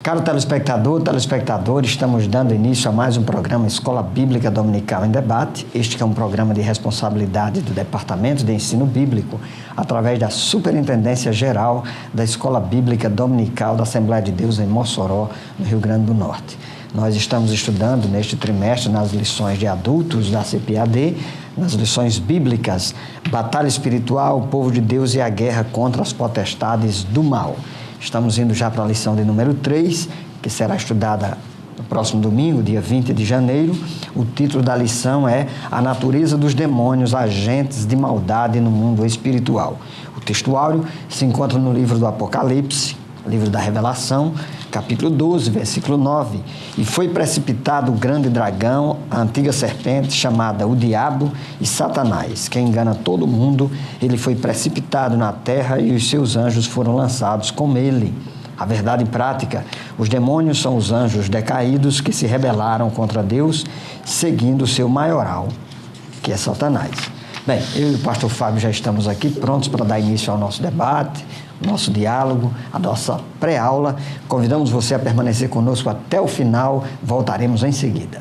Caro telespectador, telespectadora, estamos dando início a mais um programa Escola Bíblica Dominical em Debate. Este que é um programa de responsabilidade do Departamento de Ensino Bíblico, através da Superintendência Geral da Escola Bíblica Dominical da Assembleia de Deus em Mossoró, no Rio Grande do Norte. Nós estamos estudando neste trimestre nas lições de adultos da CPAD, nas lições bíblicas, Batalha Espiritual, o Povo de Deus e a Guerra contra as Potestades do Mal. Estamos indo já para a lição de número 3, que será estudada no próximo domingo, dia 20 de janeiro. O título da lição é A Natureza dos Demônios, Agentes de Maldade no Mundo Espiritual. O textuário se encontra no livro do Apocalipse, livro da Revelação, capítulo 12, versículo 9. E foi precipitado o grande dragão, a antiga serpente, chamada o Diabo e Satanás, que engana todo mundo. Ele foi precipitado na terra e os seus anjos foram lançados com ele. A verdade prática: os demônios são os anjos decaídos que se rebelaram contra Deus, seguindo o seu maioral, que é Satanás. Bem, eu e o pastor Fábio já estamos aqui prontos para dar início ao nosso debate, nosso diálogo, a nossa pré-aula. Convidamos você a permanecer conosco até o final. Voltaremos em seguida.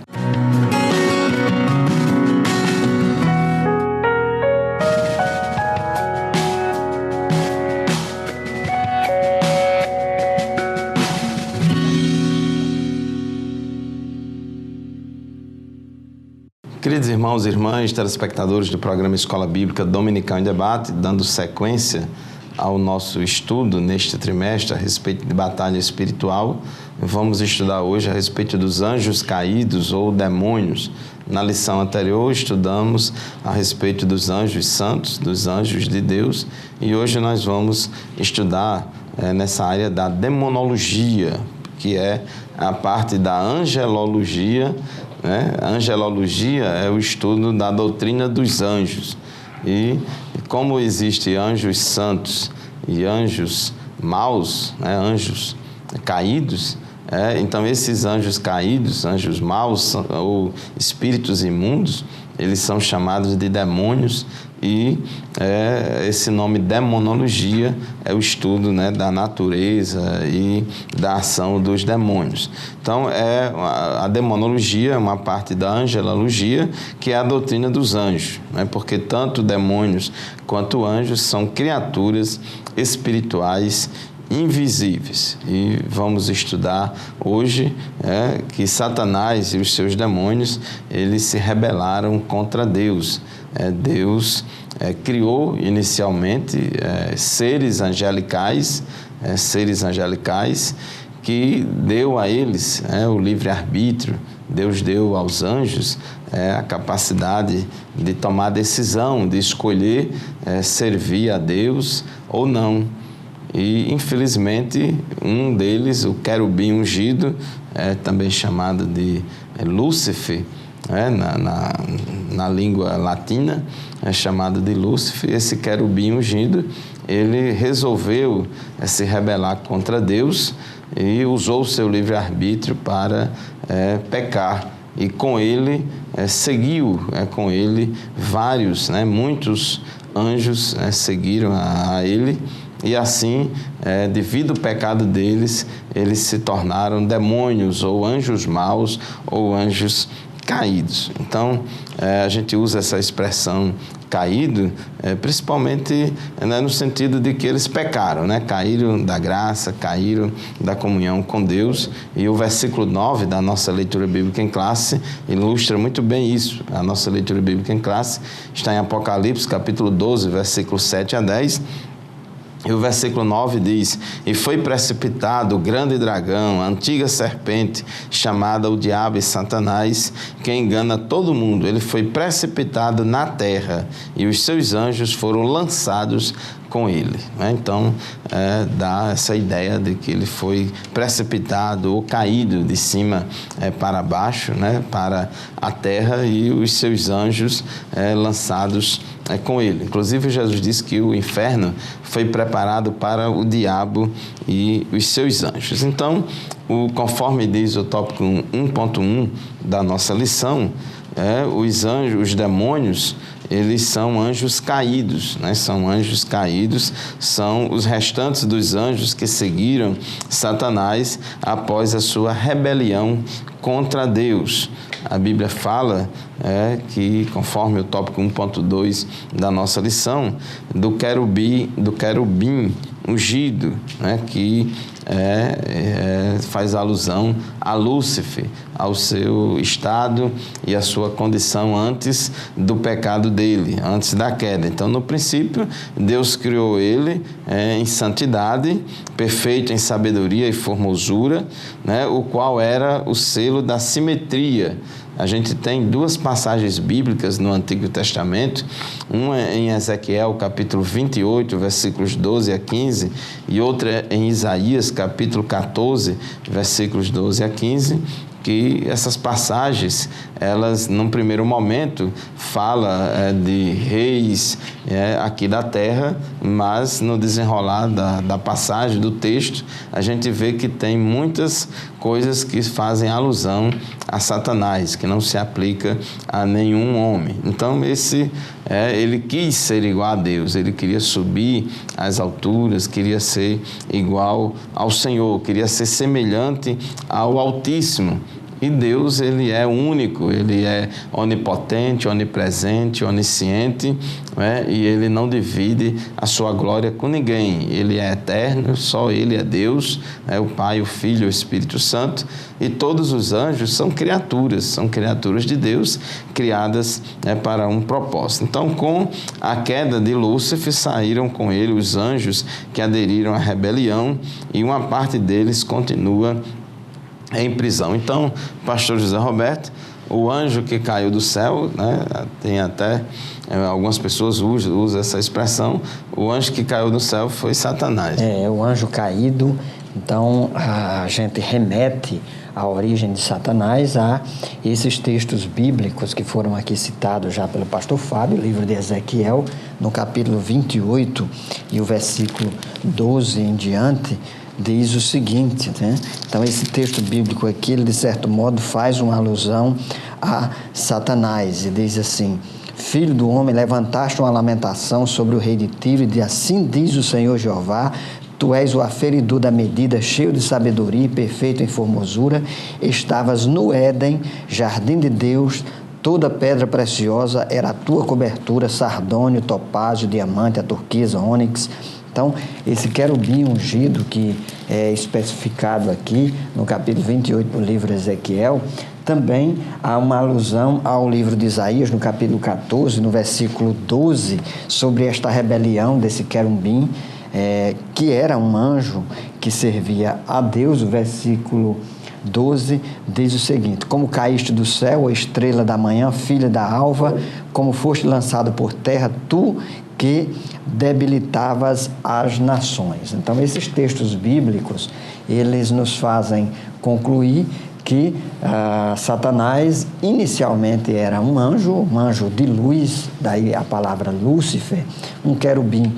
Queridos irmãos e irmãs, telespectadores do programa Escola Bíblica Dominical em Debate, dando sequência ao nosso estudo neste trimestre a respeito de batalha espiritual, vamos estudar hoje a respeito dos anjos caídos ou demônios. Na lição anterior estudamos a respeito dos anjos santos, dos anjos de Deus, e hoje nós vamos estudar nessa área da demonologia, que é a parte da angelologia. A angelologia é o estudo da doutrina dos anjos. E como existem anjos santos e anjos maus, anjos caídos, então esses anjos caídos, anjos maus ou espíritos imundos, eles são chamados de demônios, e esse nome demonologia é o estudo da natureza e da ação dos demônios. Então, a demonologia é uma parte da angelologia, que é a doutrina dos anjos, porque tanto demônios quanto anjos são criaturas espirituais invisíveis. E vamos estudar hoje que Satanás e os seus demônios, eles se rebelaram contra Deus. Deus criou inicialmente seres angelicais que deu a eles o livre-arbítrio. Deus deu aos anjos a capacidade de tomar decisão, de escolher servir a Deus ou não. E, infelizmente, um deles, o querubim ungido, também chamado de Lúcifer, na língua latina, é chamado de Lúcifer. Esse querubim ungido, ele resolveu se rebelar contra Deus e usou o seu livre-arbítrio para pecar. E com ele, seguiu com ele vários, muitos anjos seguiram a ele. E assim, devido ao pecado deles, eles se tornaram demônios, ou anjos maus, ou anjos caídos. Então, a gente usa essa expressão caído, principalmente no sentido de que eles pecaram, caíram da graça, caíram da comunhão com Deus. E o versículo 9 da nossa leitura bíblica em classe ilustra muito bem isso. A nossa leitura bíblica em classe está em Apocalipse, capítulo 12, versículos 7 a 10. E o versículo 9 diz: E foi precipitado o grande dragão, a antiga serpente, chamada o Diabo e Satanás, que engana todo mundo. Ele foi precipitado na terra, e os seus anjos foram lançados com ele. Então, dá essa ideia de que ele foi precipitado ou caído de cima para baixo, para a terra, e os seus anjos lançados com ele. Inclusive, Jesus disse que o inferno foi preparado para o diabo e os seus anjos. Então, conforme diz o tópico 1.1 da nossa lição, os anjos, os demônios, eles são anjos caídos, né? São anjos caídos, são os restantes dos anjos que seguiram Satanás após a sua rebelião contra Deus. A Bíblia fala que, conforme o tópico 1.2 da nossa lição, do querubim ungido, né? Que faz alusão a Lúcifer, ao seu estado e à sua condição antes do pecado dele, antes da queda. Então, no princípio, Deus criou ele em santidade, perfeito em sabedoria e formosura, né? O qual era o selo da simetria. A gente tem duas passagens bíblicas no Antigo Testamento, uma em Ezequiel, capítulo 28, versículos 12 a 15, e outra em Isaías, capítulo 14, versículos 12 a 15, que essas passagens, elas, num primeiro momento, falam de reis aqui da terra, mas no desenrolar da passagem, do texto, a gente vê que tem muitas coisas que fazem alusão a Satanás, que não se aplica a nenhum homem. Então, ele quis ser igual a Deus, ele queria subir às alturas, queria ser igual ao Senhor, queria ser semelhante ao Altíssimo. E Deus, ele é único, ele é onipotente, onipresente, onisciente, e ele não divide a sua glória com ninguém. Ele é eterno, só ele é Deus, o Pai, o Filho e o Espírito Santo, e todos os anjos são criaturas de Deus, criadas para um propósito. Então, com a queda de Lúcifer, saíram com ele os anjos que aderiram à rebelião, e uma parte deles continua em prisão. Então, pastor José Roberto, o anjo que caiu do céu, né, tem até algumas pessoas usam essa expressão, o anjo que caiu do céu foi Satanás. O anjo caído. Então, a gente remete a origem de Satanás a esses textos bíblicos que foram aqui citados já pelo pastor Fábio, livro de Ezequiel, no capítulo 28 e o versículo 12 em diante, diz o seguinte, né? Então, esse texto bíblico aqui, ele de certo modo faz uma alusão a Satanás e diz assim: Filho do homem, levantaste uma lamentação sobre o rei de Tiro e assim diz o Senhor Jeová: Tu és o aferidor da medida, cheio de sabedoria e perfeito em formosura. Estavas no Éden, jardim de Deus, toda pedra preciosa era a tua cobertura, sardônio, topázio, diamante, a turquesa, ônix. Então, esse querubim ungido que é especificado aqui no capítulo 28 do livro de Ezequiel, também há uma alusão ao livro de Isaías, no capítulo 14, no versículo 12, sobre esta rebelião desse querubim, que era um anjo que servia a Deus. O versículo 12 diz o seguinte: Como caíste do céu, a estrela da manhã, filha da alva, como foste lançado por terra, tu que debilitavas as nações. Então, esses textos bíblicos, eles nos fazem concluir que Satanás inicialmente era um anjo de luz, daí a palavra Lúcifer, um querubim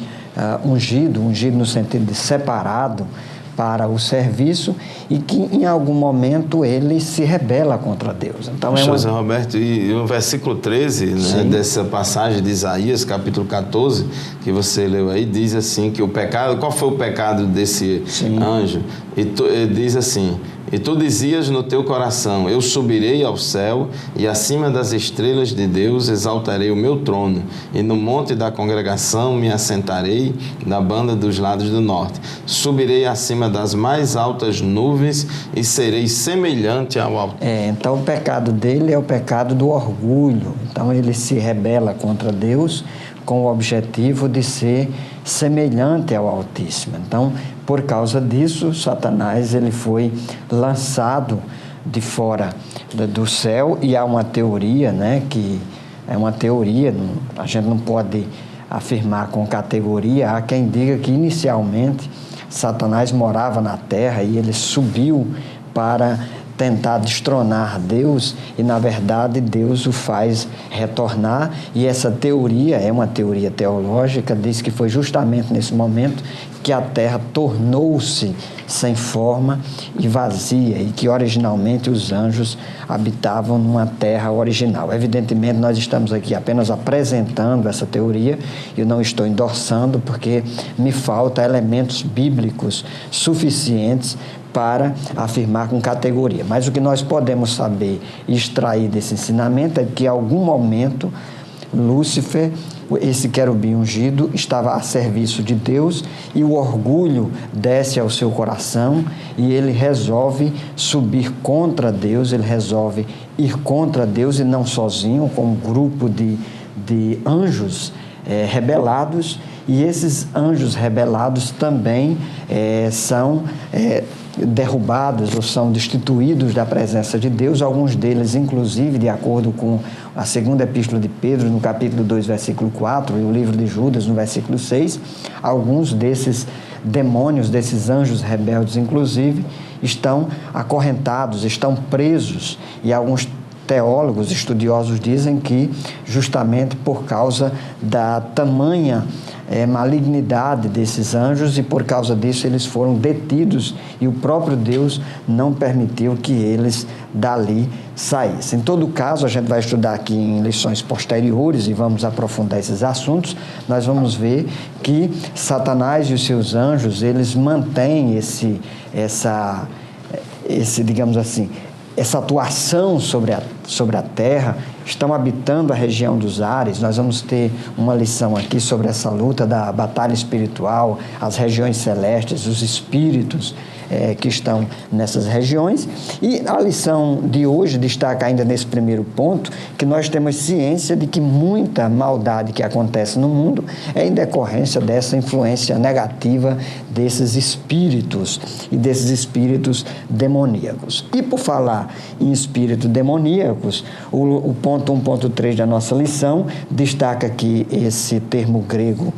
ungido no sentido de separado para o serviço, e que em algum momento ele se rebela contra Deus. Então, José Roberto, e o versículo 13, né, dessa passagem de Isaías, capítulo 14, que você leu aí, diz assim que o pecado, qual foi o pecado desse anjo? E diz assim: E tu dizias no teu coração: Eu subirei ao céu, e acima das estrelas de Deus exaltarei o meu trono, e no monte da congregação me assentarei na banda dos lados do norte. Subirei acima das mais altas nuvens e serei semelhante ao Altíssimo. Então, o pecado dele é o pecado do orgulho. Então, ele se rebela contra Deus com o objetivo de ser semelhante ao Altíssimo. Então, por causa disso, Satanás ele foi lançado de fora do céu, e há uma teoria, né, que é uma teoria, a gente não pode afirmar com categoria. Há quem diga que inicialmente Satanás morava na terra e ele subiu para tentar destronar Deus, e na verdade Deus o faz retornar, e essa teoria é uma teoria teológica, diz que foi justamente nesse momento que a terra tornou-se sem forma e vazia e que originalmente os anjos habitavam numa terra original. Evidentemente, nós estamos aqui apenas apresentando essa teoria, eu não estou endossando porque me faltam elementos bíblicos suficientes para afirmar com categoria. Mas o que nós podemos saber e extrair desse ensinamento é que, em algum momento, Lúcifer, esse querubim ungido, estava a serviço de Deus e o orgulho desce ao seu coração e ele resolve subir contra Deus, ele resolve ir contra Deus e não sozinho, com um grupo de anjos rebelados, e esses anjos rebelados também são derrubados ou são destituídos da presença de Deus, alguns deles, inclusive, de acordo com a segunda epístola de Pedro, no capítulo 2, versículo 4, e o livro de Judas, no versículo 6, alguns desses demônios, desses anjos rebeldes, inclusive, estão acorrentados, estão presos, e alguns teólogos, estudiosos dizem que justamente por causa da tamanha malignidade desses anjos e por causa disso eles foram detidos e o próprio Deus não permitiu que eles dali saíssem. Em todo caso, a gente vai estudar aqui em lições posteriores e vamos aprofundar esses assuntos, nós vamos ver que Satanás e os seus anjos, eles mantêm digamos assim, essa atuação sobre a terra, estão habitando a região dos ares. Nós vamos ter uma lição aqui sobre essa luta da batalha espiritual, as regiões celestes, os espíritos que estão nessas regiões. E a lição de hoje destaca ainda nesse primeiro ponto que nós temos ciência de que muita maldade que acontece no mundo é em decorrência dessa influência negativa desses espíritos e desses espíritos demoníacos. E por falar em espíritos demoníacos, o ponto 1.3 da nossa lição destaca aqui esse termo grego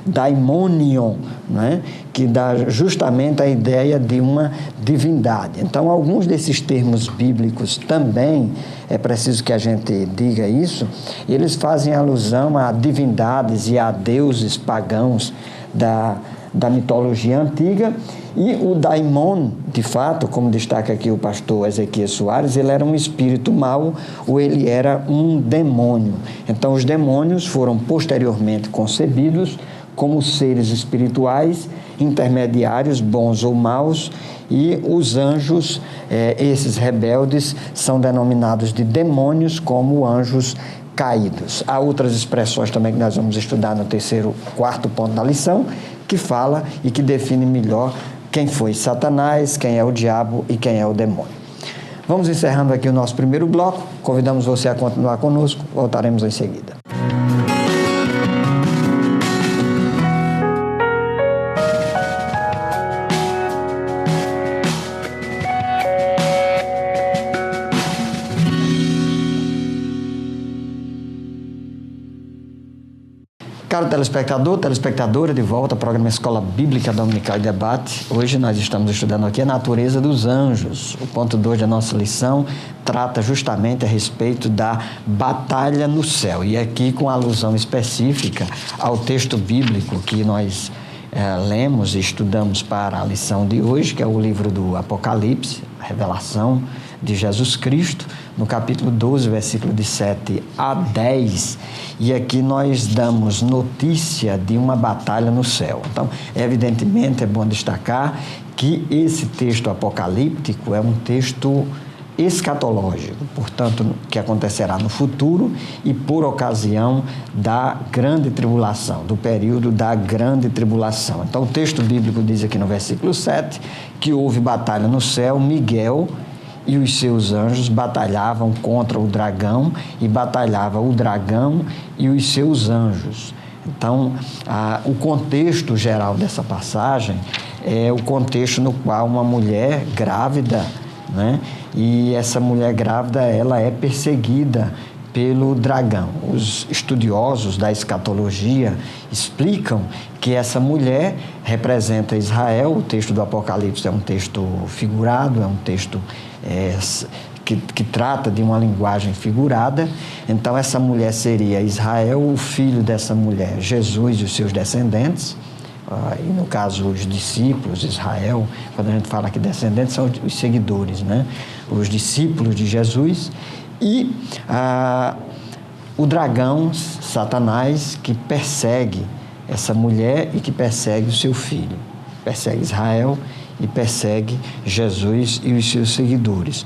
daimonion, né? Que dá justamente a ideia de uma divindade. Então, alguns desses termos bíblicos também, é preciso que a gente diga isso, eles fazem alusão a divindades e a deuses pagãos da mitologia antiga, e o daimon, de fato, como destaca aqui o pastor Ezequiel Soares, ele era um espírito mau ou ele era um demônio. Então, os demônios foram posteriormente concebidos como seres espirituais, intermediários, bons ou maus, e os anjos, esses rebeldes, são denominados de demônios como anjos caídos. Há outras expressões também que nós vamos estudar no quarto ponto da lição, que fala e que define melhor quem foi Satanás, quem é o diabo e quem é o demônio. Vamos encerrando aqui o nosso primeiro bloco, convidamos você a continuar conosco, voltaremos em seguida. Caro telespectador, telespectadora, de volta ao programa Escola Bíblica Dominical e Debate. Hoje nós estamos estudando aqui a natureza dos anjos. O ponto 2 da nossa lição trata justamente a respeito da batalha no céu. E aqui com alusão específica ao texto bíblico que nós lemos e estudamos para a lição de hoje, que é o livro do Apocalipse, a revelação de Jesus Cristo, no capítulo 12, versículo de 7 a 10, e aqui nós damos notícia de uma batalha no céu. Então, evidentemente, é bom destacar que esse texto apocalíptico é um texto escatológico, portanto, que acontecerá no futuro e por ocasião da grande tribulação, do período da grande tribulação. Então, o texto bíblico diz aqui no versículo 7 que houve batalha no céu, Miguel e os seus anjos batalhavam contra o dragão e batalhava o dragão e os seus anjos. Então, o contexto geral dessa passagem é o contexto no qual uma mulher grávida, né? E essa mulher grávida, ela é perseguida pelo dragão. Os estudiosos da escatologia explicam que essa mulher representa Israel. O texto do Apocalipse é um texto figurado, é um texto que trata de uma linguagem figurada. Então, essa mulher seria Israel, o filho dessa mulher, Jesus e os seus descendentes, e no caso os discípulos, Israel, quando a gente fala que descendentes são os seguidores, né? Os discípulos de Jesus, e o dragão, Satanás, que persegue essa mulher e que persegue o seu filho, persegue Israel e persegue Jesus e os seus seguidores.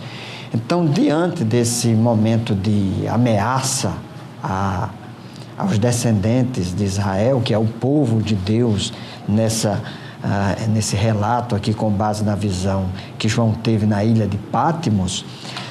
Então, diante desse momento de ameaça aos descendentes de Israel, que é o povo de Deus, nesse relato aqui com base na visão que João teve na ilha de Pátimos,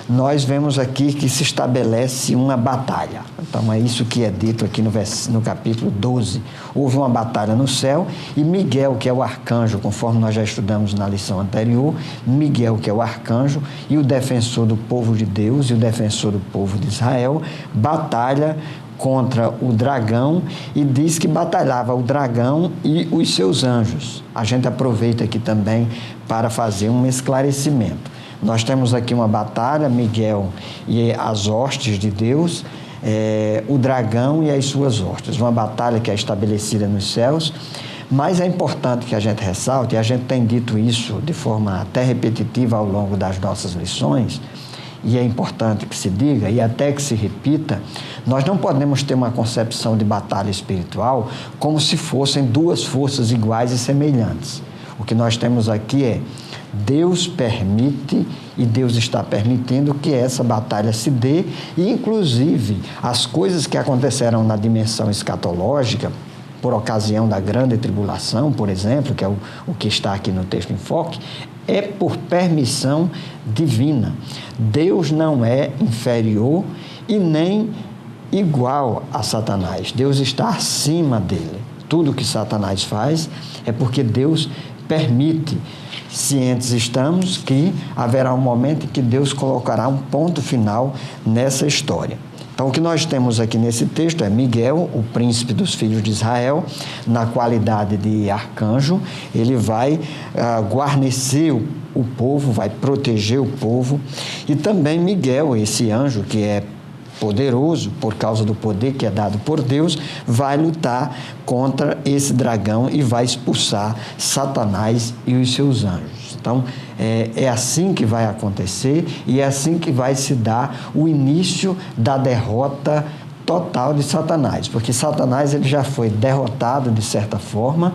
nós vemos aqui que se estabelece uma batalha. Então é isso que é dito aqui no capítulo 12. Houve uma batalha no céu e Miguel, que é o arcanjo, conforme nós já estudamos na lição anterior, Miguel, que é o arcanjo e o defensor do povo de Deus e o defensor do povo de Israel, batalha contra o dragão, e diz que batalhava o dragão e os seus anjos. A gente aproveita aqui também para fazer um esclarecimento. Nós temos aqui uma batalha, Miguel e as hostes de Deus, o dragão e as suas hostes. Uma batalha que é estabelecida nos céus, mas é importante que a gente ressalte, e a gente tem dito isso de forma até repetitiva ao longo das nossas lições, e é importante que se diga e até que se repita, nós não podemos ter uma concepção de batalha espiritual como se fossem duas forças iguais e semelhantes. O que nós temos aqui é Deus permite e Deus está permitindo que essa batalha se dê, e inclusive as coisas que acontecerão na dimensão escatológica, por ocasião da grande tribulação, por exemplo, que é o que está aqui no texto em foque, é por permissão divina. Deus não é inferior e nem igual a Satanás. Deus está acima dele. Tudo que Satanás faz é porque Deus permite. Cientes estamos que haverá um momento em que Deus colocará um ponto final nessa história. Então, o que nós temos aqui nesse texto é Miguel, o príncipe dos filhos de Israel, na qualidade de arcanjo. Ele vai guarnecer o povo, vai proteger o povo. E também Miguel, esse anjo que é poderoso, por causa do poder que é dado por Deus, vai lutar contra esse dragão e vai expulsar Satanás e os seus anjos. Então, é assim que vai acontecer, e é assim que vai se dar o início da derrota total de Satanás, porque Satanás ele já foi derrotado de certa forma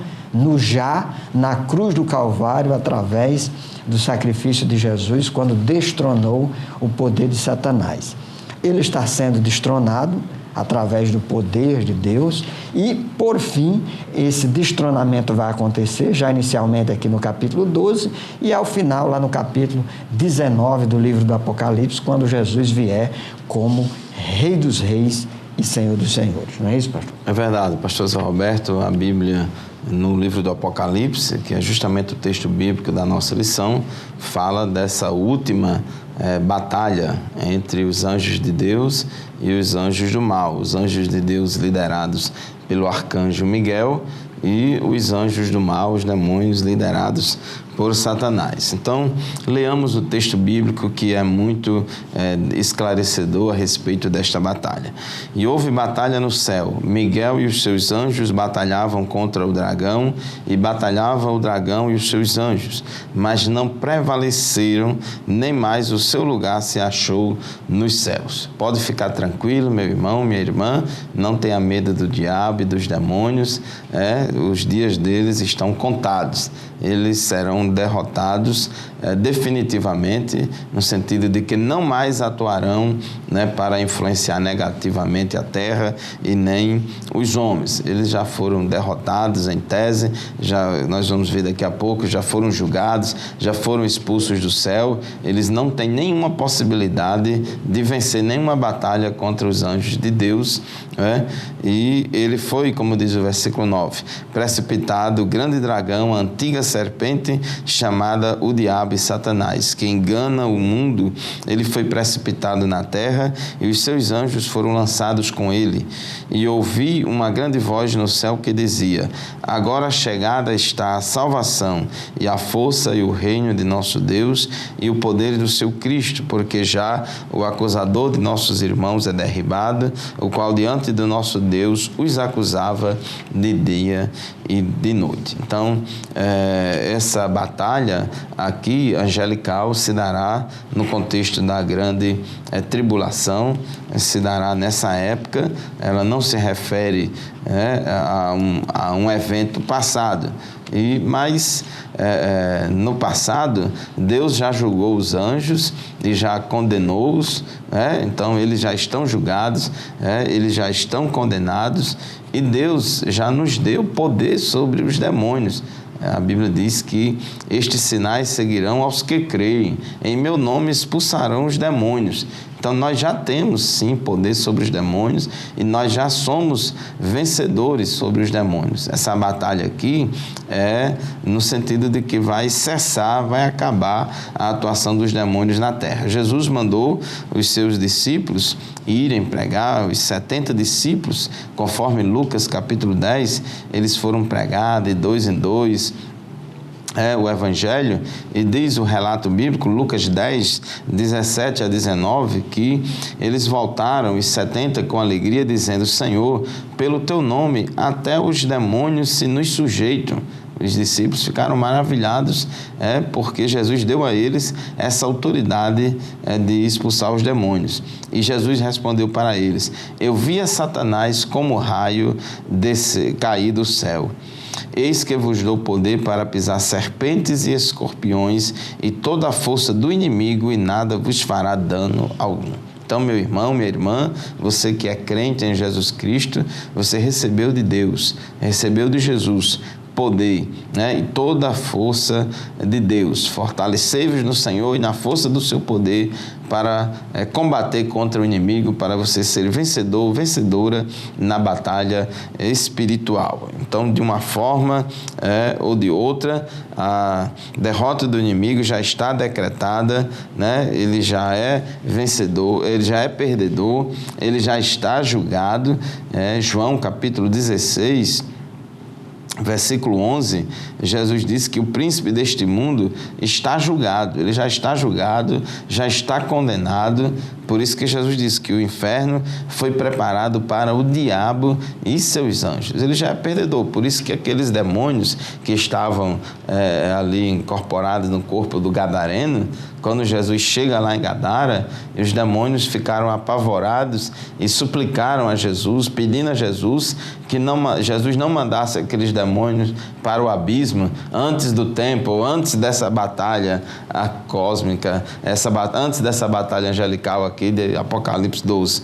na cruz do Calvário, através do sacrifício de Jesus, quando destronou o poder de Satanás. Ele está sendo destronado através do poder de Deus, e, por fim, esse destronamento vai acontecer, já inicialmente aqui no capítulo 12, e ao final, lá no capítulo 19 do livro do Apocalipse, quando Jesus vier como Rei dos Reis e Senhor dos Senhores. Não é isso, pastor? É verdade, pastor Zé Roberto. A Bíblia, no livro do Apocalipse, que é justamente o texto bíblico da nossa lição, fala dessa última batalha entre os anjos de Deus e os anjos do mal. Os anjos de Deus liderados pelo arcanjo Miguel e os anjos do mal, os demônios, liderados por Satanás. Então, leamos o texto bíblico, que é muito esclarecedor a respeito desta batalha. E houve batalha no céu. Miguel e os seus anjos batalhavam contra o dragão, e batalhava o dragão e os seus anjos, mas não prevaleceram, nem mais o seu lugar se achou nos céus. Pode ficar tranquilo, meu irmão, minha irmã, não tenha medo do diabo e dos demônios, os dias deles estão contados. Eles serão derrotados definitivamente, no sentido de que não mais atuarão para influenciar negativamente a terra e nem os homens. Eles já foram derrotados em tese, nós vamos ver daqui a pouco, já foram julgados, já foram expulsos do céu. Eles não têm nenhuma possibilidade de vencer nenhuma batalha contra os anjos de Deus, E ele foi, como diz o versículo 9, precipitado o grande dragão, a antiga serpente, chamada o diabo e Satanás, que engana o mundo. Ele foi precipitado na terra, e os seus anjos foram lançados com ele. E ouvi uma grande voz no céu que dizia: agora chegada está a salvação, e a força e o reino de nosso Deus, e o poder do seu Cristo, porque já o acusador de nossos irmãos é derribado, o qual diante diante do nosso Deus os acusava de dia e de noite. Então, essa batalha aqui, angelical, se dará no contexto da grande tribulação, se dará nessa época. Ela não se refere a um evento passado, mas no passado Deus já julgou os anjos e já condenou-os, então eles já estão julgados, eles já estão condenados, e Deus já nos deu poder sobre os demônios. A Bíblia diz que estes sinais seguirão aos que creem. Em meu nome expulsarão os demônios. Então, nós já temos, sim, poder sobre os demônios e nós já somos vencedores sobre os demônios. Essa batalha aqui é no sentido de que vai cessar, vai acabar a atuação dos demônios na terra. Jesus mandou os seus discípulos irem pregar, os 70 discípulos, conforme Lucas capítulo 10, eles foram pregar de 2 em 2, o Evangelho, e diz o relato bíblico, Lucas 10, 17 a 19, que eles voltaram, os 70, com alegria, dizendo: Senhor, pelo teu nome, até os demônios se nos sujeitam. Os discípulos ficaram maravilhados, porque Jesus deu a eles essa autoridade de expulsar os demônios. E Jesus respondeu para eles: eu via Satanás como raio cair do céu. Eis que vos dou poder para pisar serpentes e escorpiões e toda a força do inimigo, e nada vos fará dano algum. Então, meu irmão, minha irmã, você que é crente em Jesus Cristo, você recebeu de Deus, recebeu de Jesus poder, e toda a força de Deus. Fortalecei-vos no Senhor e na força do seu poder para combater contra o inimigo, para você ser vencedor, vencedora na batalha espiritual. Então, de uma forma ou de outra, a derrota do inimigo já está decretada, ele já é vencedor, ele já é perdedor, ele já está julgado. João capítulo 16, versículo 11, Jesus disse que o príncipe deste mundo está julgado, ele já está julgado, já está condenado. Por isso que Jesus disse que o inferno foi preparado para o diabo e seus anjos. Ele já é perdedor, por isso que aqueles demônios que estavam ali incorporados no corpo do gadareno, quando Jesus chega lá em Gadara, os demônios ficaram apavorados e suplicaram a Jesus, pedindo a Jesus que Jesus não mandasse aqueles demônios para o abismo antes do tempo, ou antes dessa batalha cósmica, antes dessa batalha angelical aqui de Apocalipse 12.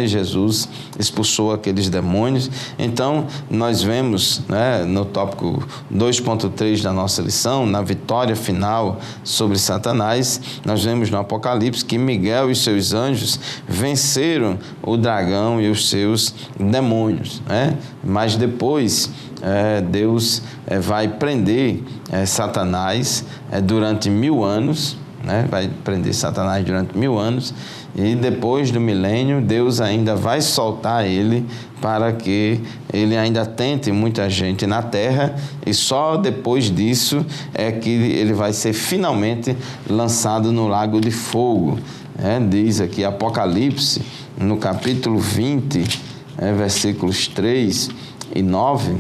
Jesus expulsou aqueles demônios. Então, nós vemos no tópico 2.3 da nossa lição, na vitória final sobre Satanás, nós vemos no Apocalipse que Miguel e seus anjos venceram o dragão e os seus demônios. Mas depois Deus vai prender Satanás durante 1000 anos, vai prender Satanás durante 1000 anos, e depois do milênio Deus ainda vai soltar ele para que ele ainda tente muita gente na terra, e só depois disso é que ele vai ser finalmente lançado no lago de fogo. Diz aqui Apocalipse, no capítulo 20, versículos 3 e 9,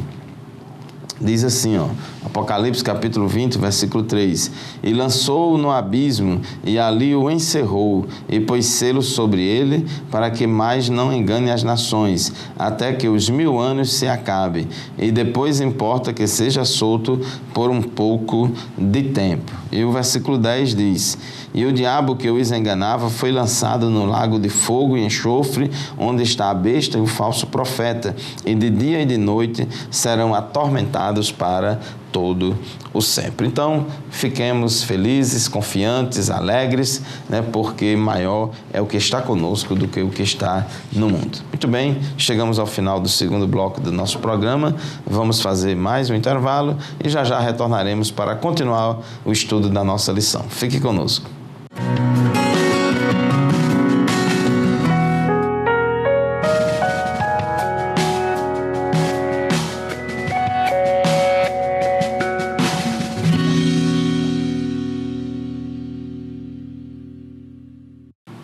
diz assim, Apocalipse capítulo 20, versículo 3: e lançou-o no abismo, e ali o encerrou, e pôs selo sobre ele, para que mais não engane as nações, até que os 1000 anos se acabem, e depois importa que seja solto por um pouco de tempo. E o versículo 10 diz: e o diabo que os enganava foi lançado no lago de fogo e enxofre, onde está a besta e o falso profeta, e de dia e de noite serão atormentados para todo o sempre. Então, fiquemos felizes, confiantes, alegres, porque maior é o que está conosco do que o que está no mundo. Muito bem, chegamos ao final do segundo bloco do nosso programa. Vamos fazer mais um intervalo e já já retornaremos para continuar o estudo da nossa lição. Fique conosco.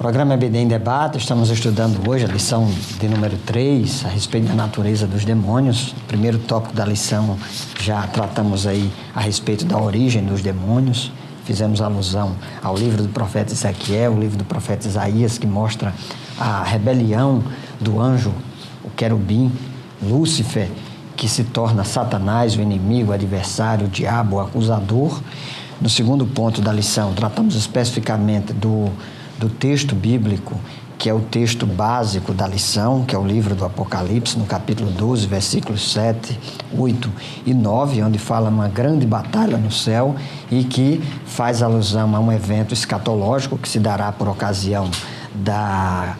Programa EBD em Debate, estamos estudando hoje a lição de número 3, a respeito da natureza dos demônios. O primeiro tópico da lição já tratamos aí a respeito da origem dos demônios. Fizemos alusão ao livro do profeta Ezequiel, o livro do profeta Isaías, que mostra a rebelião do anjo, o querubim, Lúcifer, que se torna Satanás, o inimigo, o adversário, o diabo, o acusador. No segundo ponto da lição, tratamos especificamente do texto bíblico, que é o texto básico da lição, que é o livro do Apocalipse, no capítulo 12, versículos 7, 8 e 9, onde fala uma grande batalha no céu e que faz alusão a um evento escatológico que se dará por ocasião da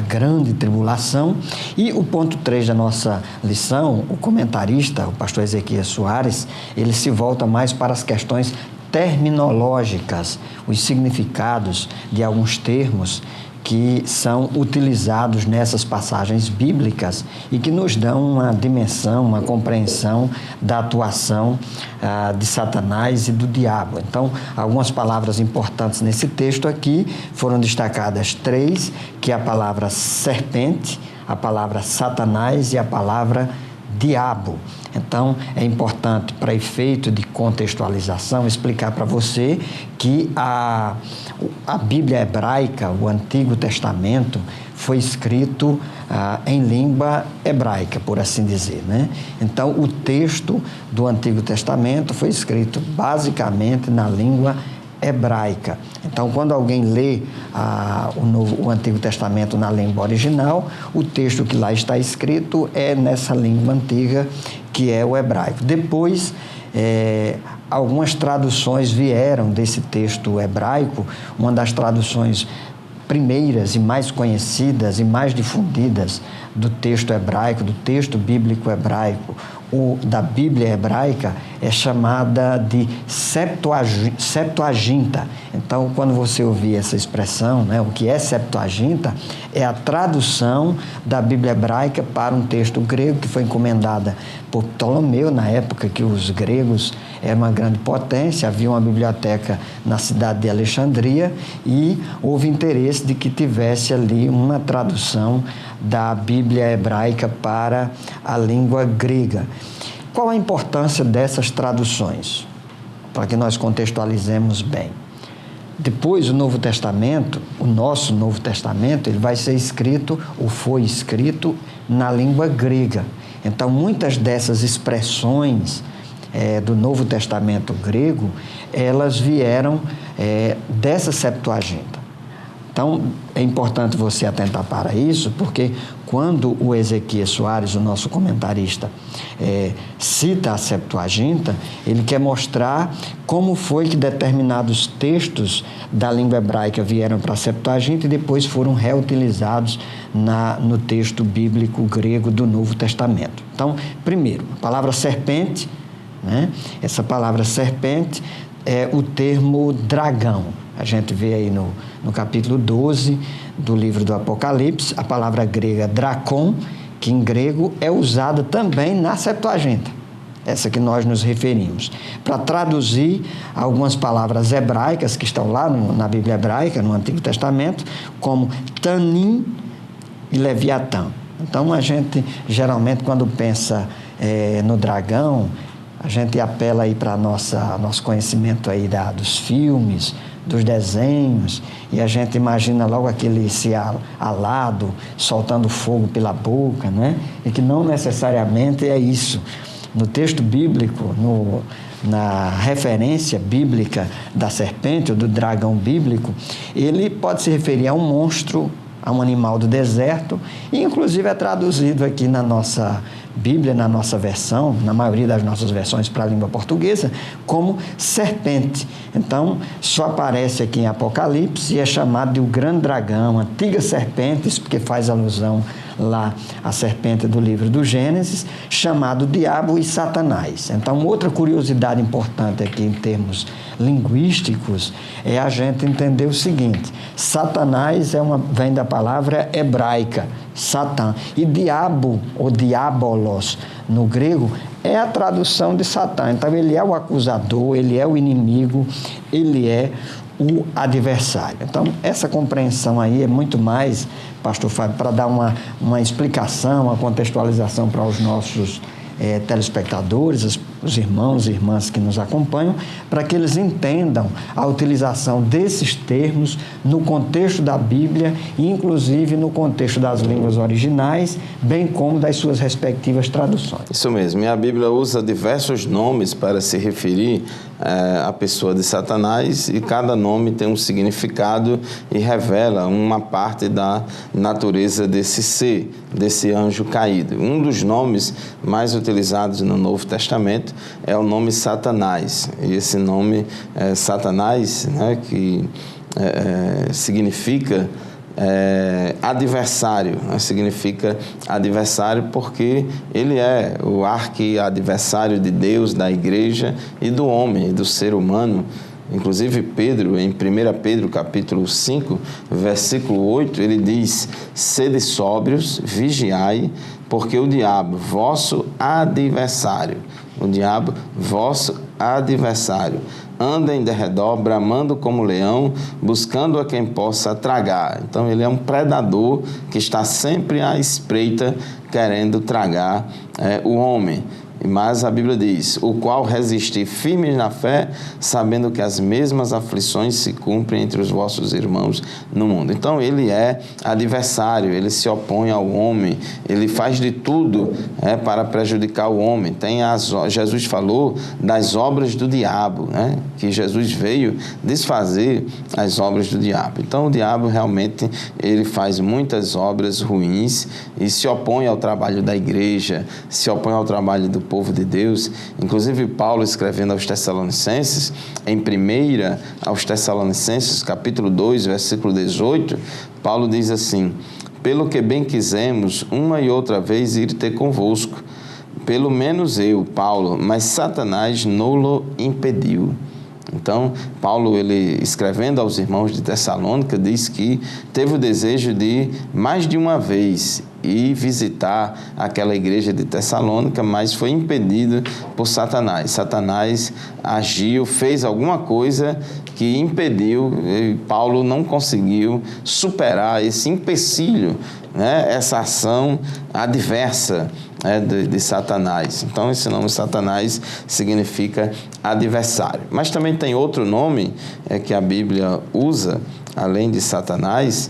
grande tribulação. E o ponto 3 da nossa lição, o comentarista, o pastor Ezequias Soares, ele se volta mais para as questões terminológicas, os significados de alguns termos que são utilizados nessas passagens bíblicas e que nos dão uma dimensão, uma compreensão da atuação de Satanás e do diabo. Então, algumas palavras importantes nesse texto aqui foram destacadas 3, que é a palavra serpente, a palavra Satanás e a palavra diabo. Então, é importante, para efeito de contextualização, explicar para você que a Bíblia hebraica, o Antigo Testamento, foi escrito em língua hebraica, por assim dizer, né? Então, o texto do Antigo Testamento foi escrito basicamente na língua hebraica. Então, quando alguém lê o Antigo Testamento na língua original, o texto que lá está escrito é nessa língua antiga, que é o hebraico. Depois, algumas traduções vieram desse texto hebraico. Uma das traduções primeiras e mais conhecidas e mais difundidas do texto hebraico, do texto bíblico hebraico, da Bíblia hebraica, é chamada de Septuaginta. Então, quando você ouvir essa expressão, né, o que é Septuaginta, é a tradução da Bíblia hebraica para um texto grego que foi encomendada por Ptolomeu, na época que os gregos eram uma grande potência. Havia uma biblioteca na cidade de Alexandria e houve interesse de que tivesse ali uma tradução da Bíblia hebraica para a língua grega. Qual a importância dessas traduções? Para que nós contextualizemos bem. Depois, o Novo Testamento, o nosso Novo Testamento, ele vai ser escrito, ou foi escrito, na língua grega. Então, muitas dessas expressões do Novo Testamento grego, elas vieram dessa Septuaginta. Então, é importante você atentar para isso, porque quando o Ezequias Soares, o nosso comentarista, cita a Septuaginta, ele quer mostrar como foi que determinados textos da língua hebraica vieram para a Septuaginta e depois foram reutilizados no texto bíblico grego do Novo Testamento. Então, primeiro, a palavra serpente, né? Essa palavra serpente é o termo dragão. A gente vê aí no capítulo 12 do livro do Apocalipse, a palavra grega drakon, que em grego é usada também na Septuaginta, essa que nós nos referimos, para traduzir algumas palavras hebraicas que estão lá na Bíblia hebraica, no Antigo Testamento, como Tanim e Leviatã. Então, a gente, geralmente, quando pensa no dragão, a gente apela aí para nosso conhecimento aí dos filmes, dos desenhos, e a gente imagina logo aquele alado soltando fogo pela boca, né? E que não necessariamente é isso. No texto bíblico, na referência bíblica da serpente ou do dragão bíblico, ele pode se referir a um monstro, a um animal do deserto, e inclusive é traduzido aqui na nossa Bíblia, na nossa versão, na maioria das nossas versões para a língua portuguesa, como serpente. Então, só aparece aqui em Apocalipse e é chamado de o grande dragão, antiga serpente, isso porque faz alusão lá à serpente do livro do Gênesis, chamado Diabo e Satanás. Então, outra curiosidade importante aqui em termos linguísticos é a gente entender o seguinte: Satanás vem da palavra hebraica, Satã, e diabo, ou diabolos, no grego, é a tradução de Satã. Então, ele é o acusador, ele é o inimigo, ele é o adversário. Então, essa compreensão aí é muito mais, pastor Fábio, para dar uma explicação, uma contextualização para os nossos telespectadores, os irmãos e irmãs que nos acompanham, para que eles entendam a utilização desses termos no contexto da Bíblia e, inclusive, no contexto das línguas originais, bem como das suas respectivas traduções. Isso mesmo. E a Bíblia usa diversos nomes para se referir à pessoa de Satanás, e cada nome tem um significado e revela uma parte da natureza desse ser, desse anjo caído. Um dos nomes mais utilizados no Novo Testamento é o nome Satanás. E esse nome Satanás, né, que significa adversário, né? Significa adversário porque ele é o arqui-adversário de Deus, da igreja e do homem, e do ser humano. Inclusive Pedro, em 1 Pedro capítulo 5, versículo 8, ele diz: sede sóbrios, vigiai, porque o diabo, vosso adversário, anda em derredor, bramando como leão, buscando a quem possa tragar. Então ele é um predador que está sempre à espreita, querendo tragar o homem. Mas a Bíblia diz: o qual resistir firmes na fé, sabendo que as mesmas aflições se cumprem entre os vossos irmãos no mundo. Então ele é adversário, ele se opõe ao homem, ele faz de tudo para prejudicar o homem. Jesus falou das obras do diabo, né? Que Jesus veio desfazer as obras do diabo. Então o diabo realmente ele faz muitas obras ruins e se opõe ao trabalho da igreja, se opõe ao trabalho do povo de Deus. Inclusive Paulo, escrevendo aos Tessalonicenses, em 1 aos Tessalonicenses, capítulo 2, versículo 18, Paulo diz assim: pelo que bem quisemos uma e outra vez ir ter convosco, pelo menos eu, Paulo, mas Satanás não-lo impediu. Então, Paulo, ele escrevendo aos irmãos de Tessalônica, diz que teve o desejo de, mais de uma vez, ir visitar aquela igreja de Tessalônica, mas foi impedido por Satanás. Satanás agiu, fez alguma coisa que impediu, e Paulo não conseguiu superar esse empecilho, né? Essa ação adversa de Satanás. Então, esse nome Satanás significa adversário. Mas também tem outro nome que a Bíblia usa, além de Satanás,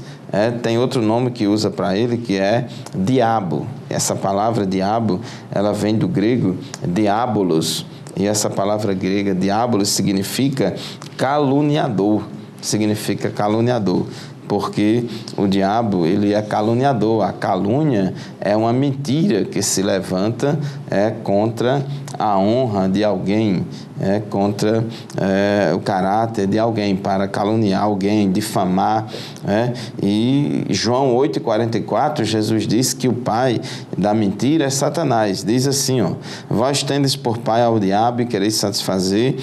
tem outro nome que usa para ele, que é diabo. Essa palavra diabo, ela vem do grego diabolos, e essa palavra grega diabolos significa caluniador, porque o diabo, ele é caluniador. A calúnia é uma mentira que se levanta contra a honra de alguém, contra o caráter de alguém, para caluniar alguém, difamar. E João 8,44, Jesus diz que o pai da mentira é Satanás. Diz assim, vós tendes por pai ao diabo e quereis satisfazer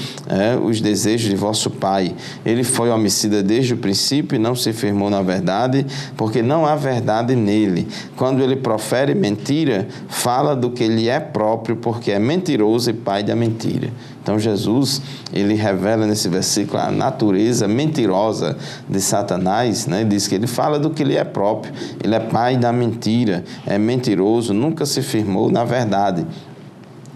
os desejos de vosso pai. Ele foi homicida desde o princípio e não se firmou na verdade, porque não há verdade nele. Quando ele profere mentira, fala do que ele é próprio, porque é mentiroso e pai da mentira. Então Jesus, ele revela nesse versículo a natureza mentirosa de Satanás, né? Diz que ele fala do que ele é próprio, ele é pai da mentira, é mentiroso, nunca se firmou na verdade.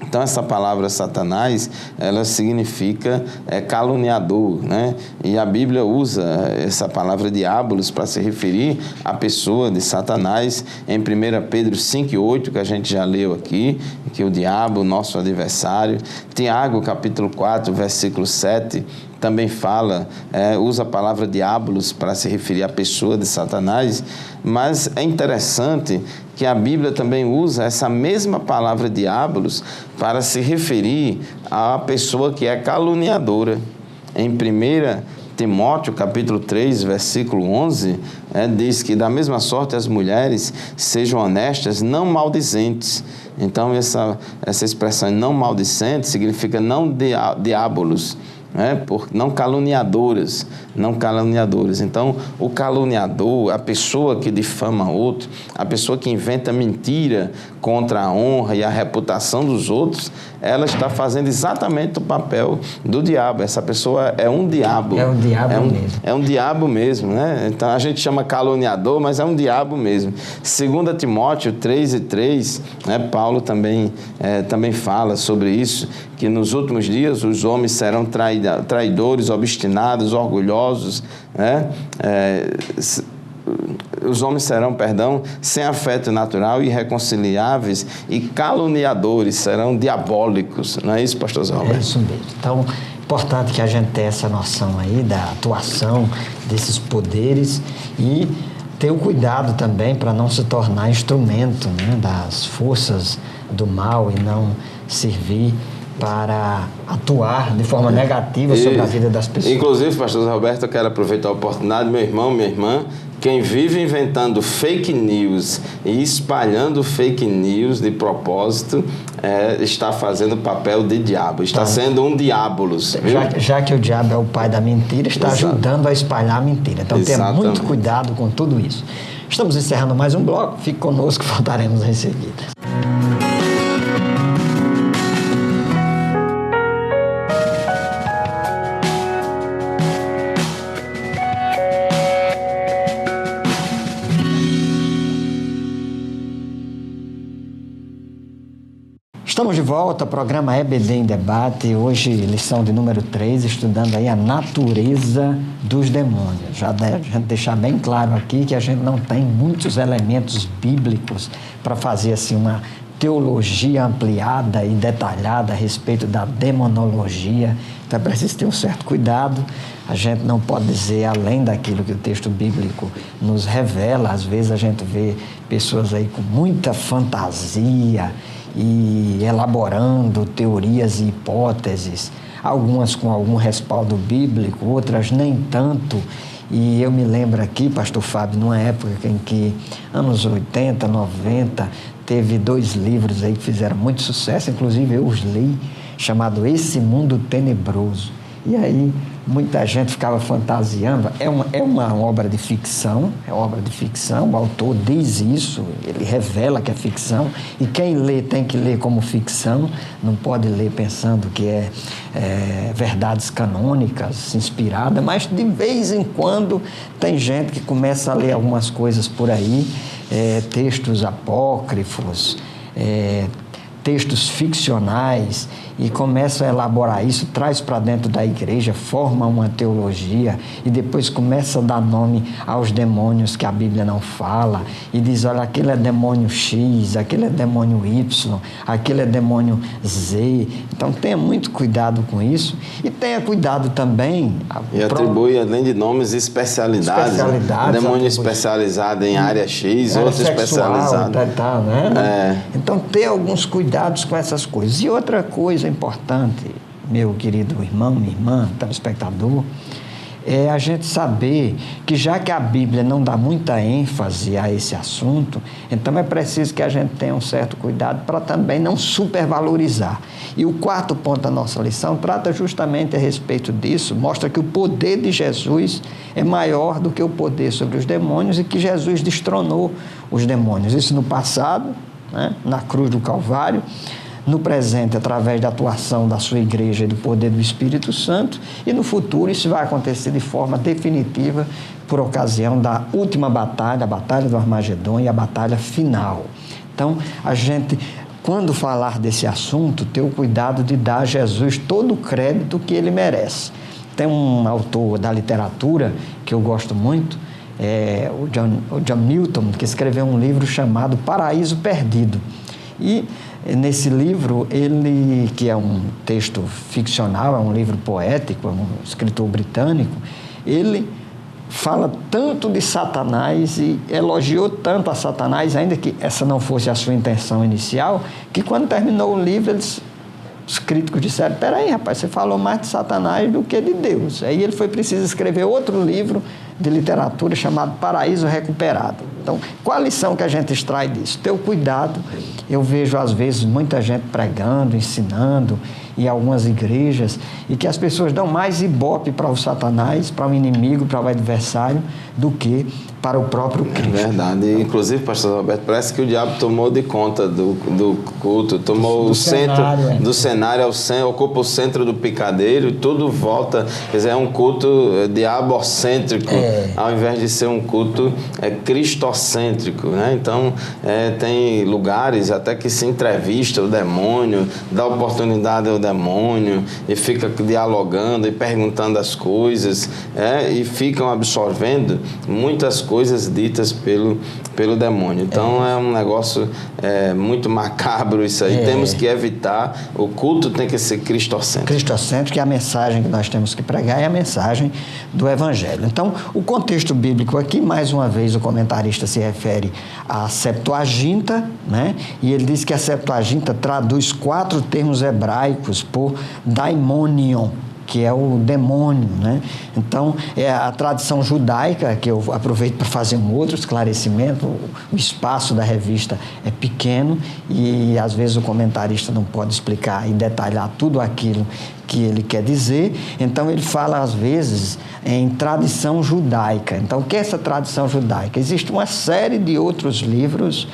Então, essa palavra Satanás, ela significa caluniador, né? E a Bíblia usa essa palavra diabolos para se referir à pessoa de Satanás. Em 1 Pedro 5,8, que a gente já leu aqui, que o diabo, nosso adversário. Tiago, capítulo 4, versículo 7, também fala, usa a palavra diabolos para se referir à pessoa de Satanás. Mas é interessante que a Bíblia também usa essa mesma palavra diabolos para se referir à pessoa que é caluniadora. Em 1 Timóteo, capítulo 3, versículo 11, diz que da mesma sorte as mulheres sejam honestas, não maldizentes. Então, essa expressão não maldicente significa não diabolos, não caluniadoras. Então, o caluniador, a pessoa que difama outro, a pessoa que inventa mentira contra a honra e a reputação dos outros, ela está fazendo exatamente o papel do diabo. Essa pessoa é um diabo. É um diabo mesmo. É um diabo mesmo, né? Então a gente chama caluniador, mas é um diabo mesmo. 2 Timóteo 3:3, né? Paulo também fala sobre isso, que nos últimos dias os homens serão traidores, obstinados, orgulhosos, né? Os homens serão, sem afeto natural, irreconciliáveis e caluniadores, serão diabólicos. Não é isso, pastor Zé Roberto? É isso mesmo. Então, importante que a gente tenha essa noção aí da atuação desses poderes e ter o cuidado também para não se tornar instrumento, né, das forças do mal e não servir para atuar de forma negativa sobre a vida das pessoas. Inclusive, pastor Zé Roberto, eu quero aproveitar a oportunidade, meu irmão, minha irmã, quem vive inventando fake news e espalhando fake news de propósito está fazendo papel de diabo, está sendo um diabolos. Já que o diabo é o pai da mentira, está ajudando a espalhar a mentira. Então, tenha muito cuidado com tudo isso. Estamos encerrando mais um bloco. Fique conosco, voltaremos em seguida. Estamos de volta, programa EBD em Debate, hoje lição de número 3, estudando aí a natureza dos demônios. Já deixar bem claro aqui que a gente não tem muitos elementos bíblicos para fazer assim uma teologia ampliada e detalhada a respeito da demonologia, então é preciso ter um certo cuidado. A gente não pode dizer além daquilo que o texto bíblico nos revela. Às vezes a gente vê pessoas aí com muita fantasia e elaborando teorias e hipóteses, algumas com algum respaldo bíblico, outras nem tanto. E eu me lembro aqui, pastor Fábio, numa época em que, anos 80, 90, teve 2 livros aí que fizeram muito sucesso, inclusive eu os li, chamado Esse Mundo Tenebroso. E aí muita gente ficava fantasiando. É uma obra de ficção, o autor diz isso, ele revela que é ficção, e quem lê tem que ler como ficção, não pode ler pensando que é verdades canônicas, inspiradas, mas de vez em quando tem gente que começa a ler algumas coisas por aí, textos apócrifos, textos ficcionais, e começa a elaborar isso, traz para dentro da igreja, forma uma teologia e depois começa a dar nome aos demônios que a Bíblia não fala e diz, olha, aquele é demônio X, aquele é demônio Y, aquele é demônio Z. Então tenha muito cuidado com isso e tenha cuidado também... E atribui, além de nomes, especialidades demônio especializado em área X, outro especializado. Né? Então ter alguns cuidados com essas coisas. E outra coisa importante, meu querido irmão, minha irmã, telespectador, é a gente saber que já que a Bíblia não dá muita ênfase a esse assunto, então é preciso que a gente tenha um certo cuidado para também não supervalorizar. E o 4º ponto da nossa lição trata justamente a respeito disso, mostra que o poder de Jesus é maior do que o poder sobre os demônios e que Jesus destronou os demônios. Isso no passado, né, na cruz do Calvário, no presente através da atuação da sua igreja e do poder do Espírito Santo, e no futuro isso vai acontecer de forma definitiva por ocasião da última batalha, a batalha do Armagedon e a batalha final. Então, a gente, quando falar desse assunto, ter o cuidado de dar a Jesus todo o crédito que ele merece. Tem um autor da literatura que eu gosto muito, o John Milton, que escreveu um livro chamado Paraíso Perdido. E nesse livro, ele, que é um texto ficcional, é um livro poético, é um escritor britânico, ele fala tanto de Satanás e elogiou tanto a Satanás, ainda que essa não fosse a sua intenção inicial, que quando terminou o livro, os críticos disseram, peraí, rapaz, você falou mais de Satanás do que de Deus. Aí ele foi preciso escrever outro livro de literatura chamado Paraíso Recuperado. Então, qual a lição que a gente extrai disso? Ter o cuidado. Eu vejo, às vezes, muita gente pregando, ensinando, em algumas igrejas, e que as pessoas dão mais ibope para o Satanás, para o inimigo, para o adversário, do que para o próprio Cristo. É verdade. Inclusive, pastor Roberto, parece que o diabo tomou de conta do culto, tomou o centro do cenário, ocupa o centro do picadeiro, e tudo volta. Quer dizer, é um culto diabocêntrico, ao invés de ser um culto cristocêntrico, né? Então, tem lugares até que se entrevista o demônio, dá oportunidade ao demônio, e fica dialogando e perguntando as coisas, e ficam absorvendo muitas coisas ditas pelo demônio. Então é um negócio muito macabro isso aí. Temos que evitar. O culto tem que ser cristocêntrico. Cristocêntrico, que a mensagem que nós temos que pregar é a mensagem do Evangelho. Então, o contexto bíblico aqui, mais uma vez, o comentarista se refere à Septuaginta, né? E ele diz que a Septuaginta traduz 4 termos hebraicos por daimonion, que é o demônio, né? Então, a tradição judaica, que eu aproveito para fazer um outro esclarecimento, o espaço da revista é pequeno e, às vezes, o comentarista não pode explicar e detalhar tudo aquilo que ele quer dizer. Então, ele fala, às vezes, em tradição judaica. Então, o que é essa tradição judaica? Existe uma série de outros livros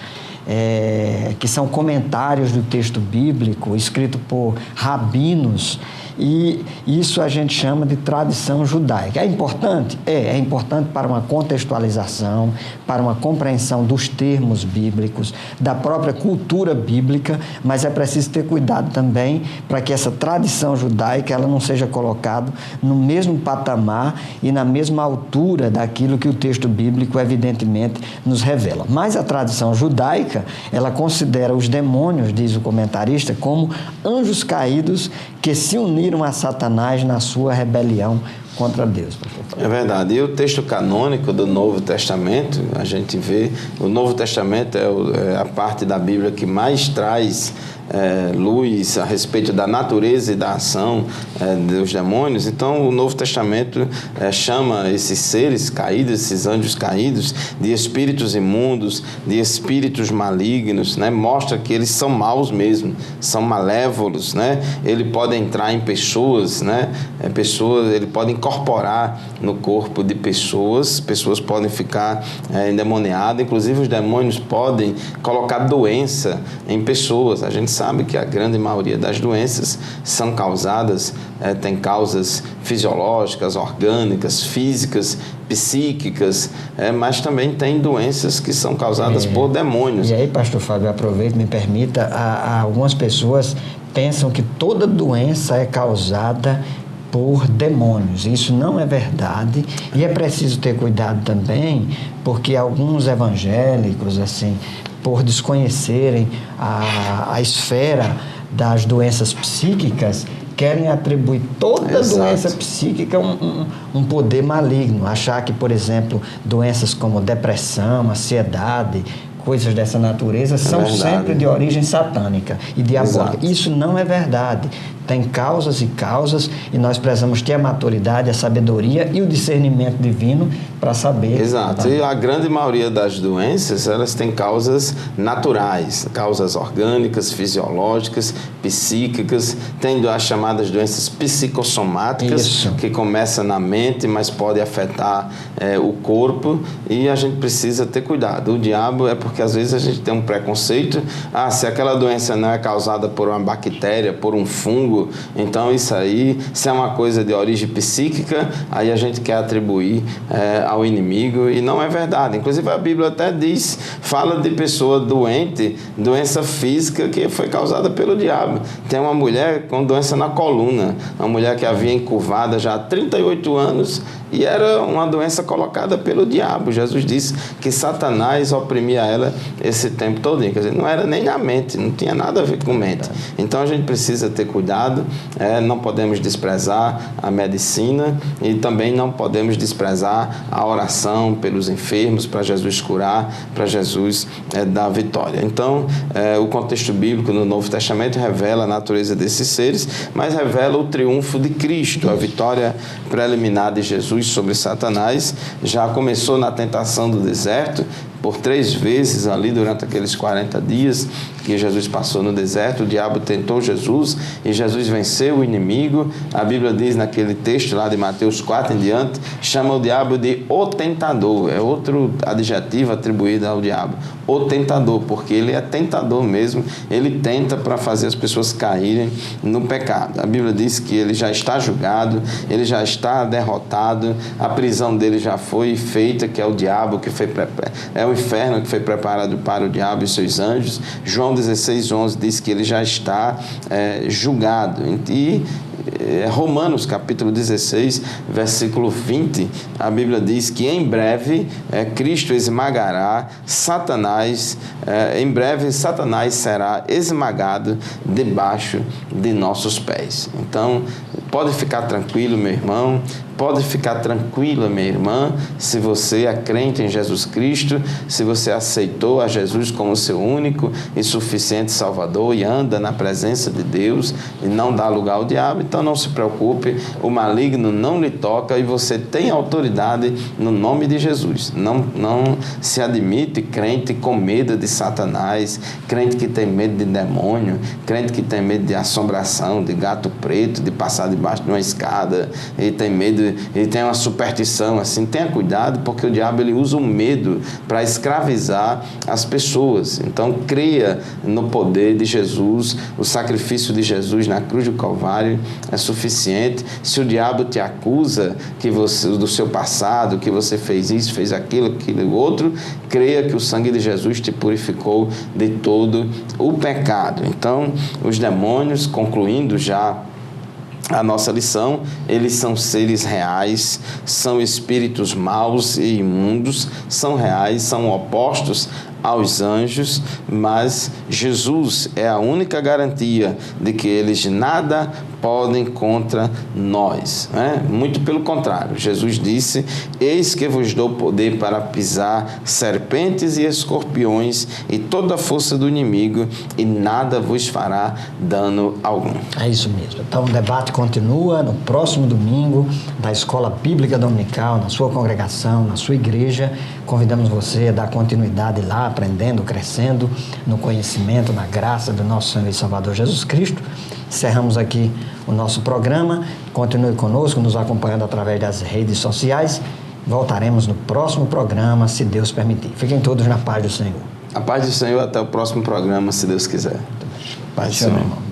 que são comentários do texto bíblico, escrito por rabinos, e isso a gente chama de tradição judaica. É importante? É importante para uma contextualização, para uma compreensão dos termos bíblicos, da própria cultura bíblica, mas é preciso ter cuidado também para que essa tradição judaica ela não seja colocada no mesmo patamar e na mesma altura daquilo que o texto bíblico evidentemente nos revela. Mas a tradição judaica, ela considera os demônios, diz o comentarista, como anjos caídos que se uniram a Satanás na sua rebelião contra Deus. É verdade. E o texto canônico do Novo Testamento, a gente vê, o Novo Testamento é a parte da Bíblia que mais traz luz a respeito da natureza e da ação dos demônios. Então, o Novo Testamento chama esses seres caídos, esses anjos caídos, de espíritos imundos, de espíritos malignos, né? Mostra que eles são maus mesmo, são malévolos, né? Ele pode entrar em pessoas, né? Ele pode incorporar no corpo de pessoas podem ficar endemoniadas, inclusive os demônios podem colocar doença em pessoas. A gente sabe que a grande maioria das doenças são causadas, tem causas fisiológicas, orgânicas, físicas, psíquicas, mas também tem doenças que são causadas por demônios. E aí, pastor Fábio, aproveito, me permita, algumas pessoas pensam que toda doença é causada por demônios. Isso não é verdade e é preciso ter cuidado também, porque alguns evangélicos, assim, por desconhecerem a esfera das doenças psíquicas, querem atribuir toda doença psíquica um poder maligno. Achar que, por exemplo, doenças como depressão, ansiedade, coisas dessa natureza são sempre de origem satânica e diabólica. Isso não é verdade. Tem causas e causas e nós precisamos ter a maturidade, a sabedoria e o discernimento divino para saber. Exato. E a grande maioria das doenças, elas têm causas naturais, causas orgânicas, fisiológicas, psíquicas, tendo as chamadas doenças psicossomáticas, que começam na mente, mas pode afetar o corpo, e a gente precisa ter cuidado. O diabo porque às vezes a gente tem um preconceito, se aquela doença não é causada por uma bactéria, por um fungo, então isso aí, se é uma coisa de origem psíquica, aí a gente quer atribuir ao inimigo, e não é verdade. Inclusive a Bíblia até diz, fala de pessoa doente, doença física que foi causada pelo diabo. Tem uma mulher com doença na coluna, uma mulher que havia encurvada já há 38 anos, e era uma doença colocada pelo diabo. Jesus disse que Satanás oprimia ela esse tempo todo. Quer dizer, não era nem na mente, não tinha nada a ver com mente. Então a gente precisa ter cuidado, não podemos desprezar a medicina e também não podemos desprezar a oração pelos enfermos, para Jesus curar, para Jesus dar vitória. Então, o contexto bíblico no Novo Testamento revela a natureza desses seres, mas revela o triunfo de Cristo, a vitória preliminar de Jesus sobre Satanás. Já começou na tentação do deserto, por 3 vezes ali durante aqueles 40 dias que Jesus passou no deserto. O diabo tentou Jesus e Jesus venceu o inimigo. A Bíblia diz naquele texto lá de Mateus 4 em diante, chama o diabo de o tentador. É outro adjetivo atribuído ao diabo. O tentador, porque ele é tentador mesmo. Ele tenta para fazer as pessoas caírem no pecado. A Bíblia diz que ele já está julgado, ele já está derrotado, a prisão dele já foi feita, que é o diabo, é o inferno que foi preparado para o diabo e seus anjos. João 16:11 diz que ele já está julgado. E Romanos capítulo 16, versículo 20, a Bíblia diz que em breve Cristo esmagará Satanás, em breve Satanás será esmagado debaixo de nossos pés. Então, pode ficar tranquilo, meu irmão, pode ficar tranquila, minha irmã, se você é crente em Jesus Cristo, se você aceitou a Jesus como seu único e suficiente Salvador e anda na presença de Deus e não dá lugar ao diabo, então não se preocupe, o maligno não lhe toca e você tem autoridade no nome de Jesus. Não se admite crente com medo de Satanás, crente que tem medo de demônio, crente que tem medo de assombração, de gato preto, de passar debaixo de uma escada e tem medo. Ele tem uma superstição assim. Tenha cuidado, porque o diabo ele usa o medo para escravizar as pessoas. Então creia no poder de Jesus. O sacrifício de Jesus na cruz do Calvário é suficiente. Se o diabo te acusa que você, do seu passado, que você fez isso, fez aquilo outro, creia que o sangue de Jesus te purificou de todo o pecado. Então os demônios, concluindo já a nossa lição, eles são seres reais, são espíritos maus e imundos, são reais, são opostos aos anjos, mas Jesus é a única garantia de que eles nada podem contra nós, né? Muito pelo contrário, Jesus disse: eis que vos dou poder para pisar serpentes e escorpiões e toda a força do inimigo, e nada vos fará dano algum. É isso mesmo. Então o debate continua no próximo domingo da Escola Bíblica Dominical, na sua congregação, na sua igreja. Convidamos você a dar continuidade lá, aprendendo, crescendo no conhecimento, na graça do nosso Senhor e Salvador Jesus Cristo. Encerramos aqui o nosso programa. Continue conosco, nos acompanhando através das redes sociais. Voltaremos no próximo programa, se Deus permitir. Fiquem todos na paz do Senhor. A paz do Senhor, até o próximo programa, se Deus quiser. Paz do Senhor, irmão.